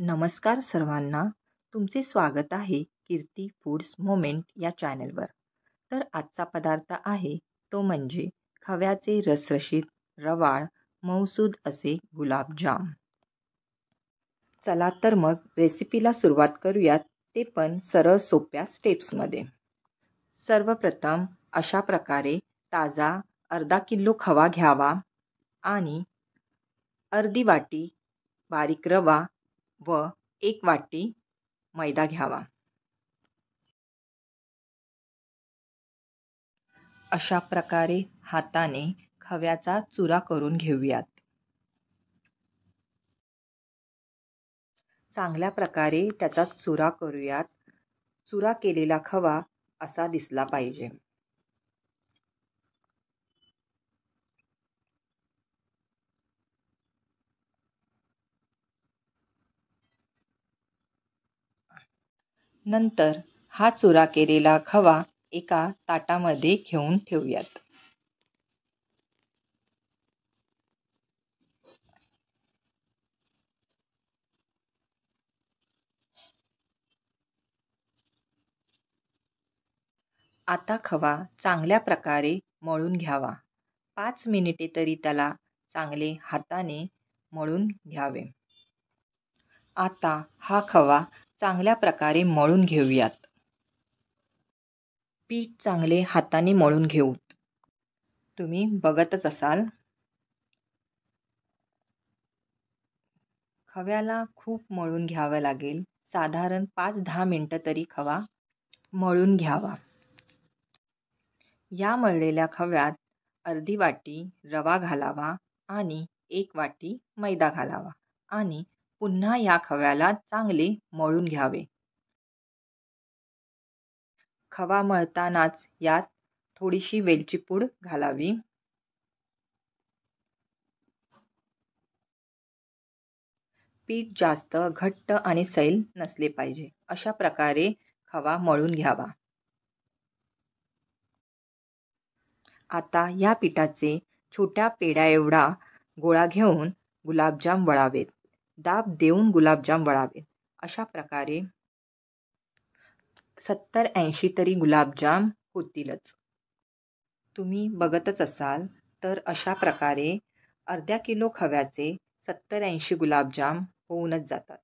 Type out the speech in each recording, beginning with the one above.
नमस्कार सर्वांना. तुमचे स्वागत आहे कीर्ती फूड्स मोमेंट या चॅनलवर. तर आजचा पदार्थ आहे तो म्हणजे खव्याचे रसरशीत, रवाळ, मऊसूद असे गुलाबजाम. चला तर मग रेसिपीला सुरुवात करूयात, ते पण सरळ सोप्या स्टेप्समध्ये. सर्वप्रथम अशा प्रकारे ताजा अर्धा किलो खवा घ्यावा आणि अर्धी वाटी बारीक रवा व 1 वाटी मैदा घ्यावा. अशा प्रकारे हाताने खव्याचा चुरा करून घेऊयात. चांगल्या प्रकारे त्याचा चुरा करूयात. चुरा केलेला खवा असा दिसला पाहिजे. नंतर हा चुरा केलेला खवा एका ताटामध्ये घेऊन ठेवूयात. आता खवा चांगल्या प्रकारे मळून घ्यावा. 5 मिनिटे तरी त्याला चांगले हाताने मळून घ्यावे. आता हा खवा चांगल्या प्रकारे मळून घेऊयात. पीठ चांगले हाताने मळून घेऊ. तुम्ही बघतच असाल. खव्याला खूप मळून घ्यावं लागेल. साधारण 5-10 मिनटं तरी खवा मळून घ्यावा. या मळलेल्या खव्यात अर्धी वाटी रवा घालावा आणि 1 वाटी मैदा घालावा आणि पुन्हा या खव्याला चांगले मळून घ्यावे. खवा मळतानाच यात थोडीशी वेलची पूड घालावी. पीठ जास्त घट्ट आणि सैल नसले पाहिजे. अशा प्रकारे खवा मळून घ्यावा. आता या पिठाचे छोट्या पेढ्या एवढा गोळा घेऊन गुलाबजाम वळावेत. दाब देऊन गुलाबजाम वळावेत. अशा प्रकारे 70-80 तरी गुलाबजाम होतीलच. तुम्ही बघतच असाल. तर अशा प्रकारे अर्ध्या किलो खव्याचे 70-80 गुलाबजाम होऊनच जातात.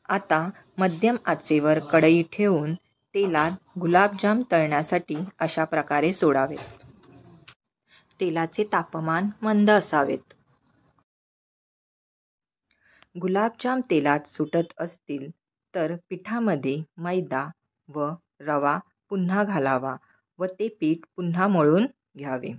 आता मध्यम आचेवर कढई ठेवून तेलात गुलाबजाम तळण्यासाठी अशा प्रकारे सोडावे. तेलाचे तापमान मंद असावेत. गुलाबजाम तेलात सुटत असतील तर पिठामध्ये मैदा व रवा पुन्हा घालावा व ते पीठ पुन्हा मळून घ्यावे.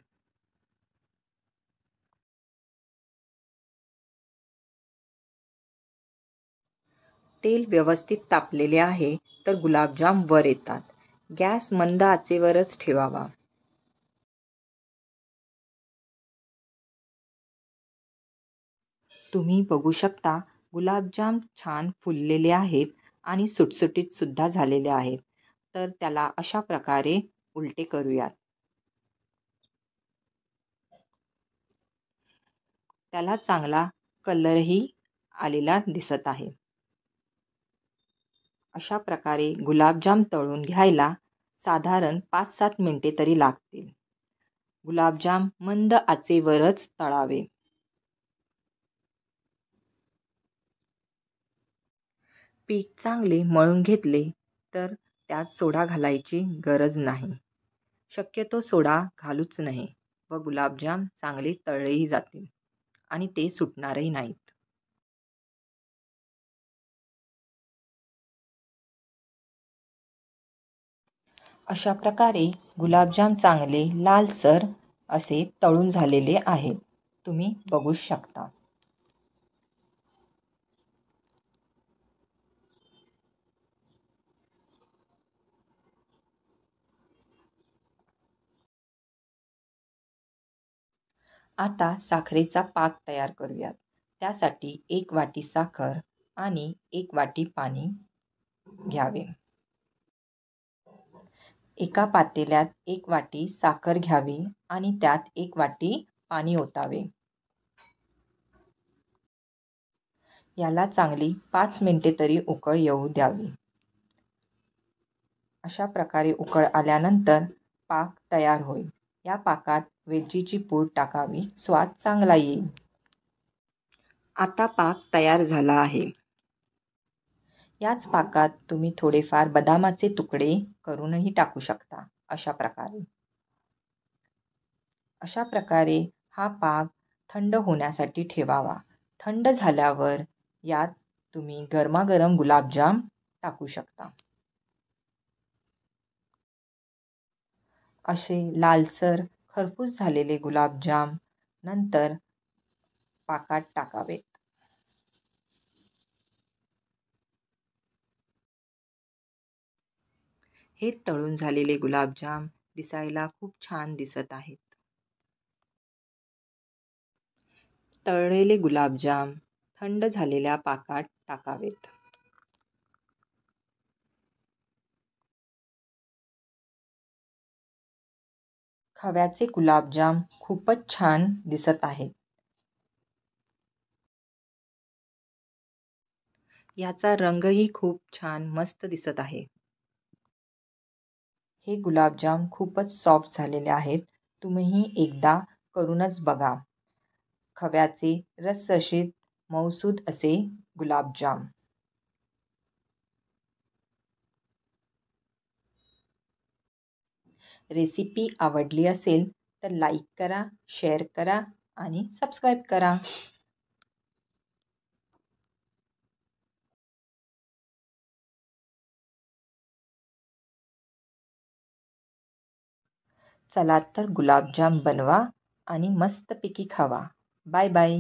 तेल व्यवस्थित तापलेले आहे तर गुलाबजाम वर येतात. गॅस मंद आचेवरच ठेवावा. तुम्ही बघू शकता गुलाबजाम छान फुललेले आहेत आणि सुटसुटीत सुद्धा झालेले आहेत. तर त्याला अशा प्रकारे उलटे करूयात. त्याला चांगला कलरही आलेला दिसत आहे. अशा प्रकारे गुलाबजाम तळून घ्यायला साधारण 5-7 मिनिटे तरी लागतील. गुलाबजाम मंद आचेवरच तळावे. पीठ चांगले मळून घेतले तर त्यात सोडा घालायची गरज नाही. शक्यतो सोडा घालूच नाही व गुलाबजाम चांगले तळलेही जातील आणि ते सुटणारही नाहीत. अशा प्रकारे गुलाबजाम चांगले लालसर असे तळून झालेले आहेत. तुम्ही बघू शकता. आता साखरेचा पाक तयार करूयात. त्यासाठी 1 वाटी साखर आणि 1 वाटी पाणी घ्यावे. एका पातेल्यात 1 वाटी साखर घ्यावी आणि त्यात 1 वाटी पाणी ओतावे. याला चांगली 5 मिनिटे तरी उकळ येऊ द्यावी. अशा प्रकारे उकळ आल्यानंतर पाक तयार होईल. या पाकात वेलचीची पूड टाकावी, स्वाद चांगला येईल. आता पाक तयार झाला आहे. याच पाकात तुम्ही थोडेफार बदामाचे तुकडे करूनही टाकू शकता. अशा प्रकारे हा पाक थंड होण्यासाठी ठेवावा. थंड झाल्यावर यात तुम्ही गरमागरम गुलाबजाम टाकू शकता. असे लालसर खरपूस झालेले गुलाबजाम नंतर पाकात टाकावेत. हे तळून झालेले गुलाबजाम दिसायला खूप छान दिसत आहेत. तळलेले गुलाबजाम थंड झालेल्या पाकात टाकावेत. खव्याचे गुलाबजाम खूपच छान दिसत आहेत. याचा रंगही खूप छान मस्त दिसत आहे. हे गुलाबजाम खूपच सॉफ्ट झालेले आहेत. तुम्हीही एकदा करूनच बघा. खव्याचे रसरशीत मऊसूद असे गुलाबजाम. रेसिपी आवडली असेल तर लाईक करा, शेअर करा आणि सबस्क्राईब करा. चला तर गुलाबजाम बनवा आणि मस्तपैकी खावा. Bye bye.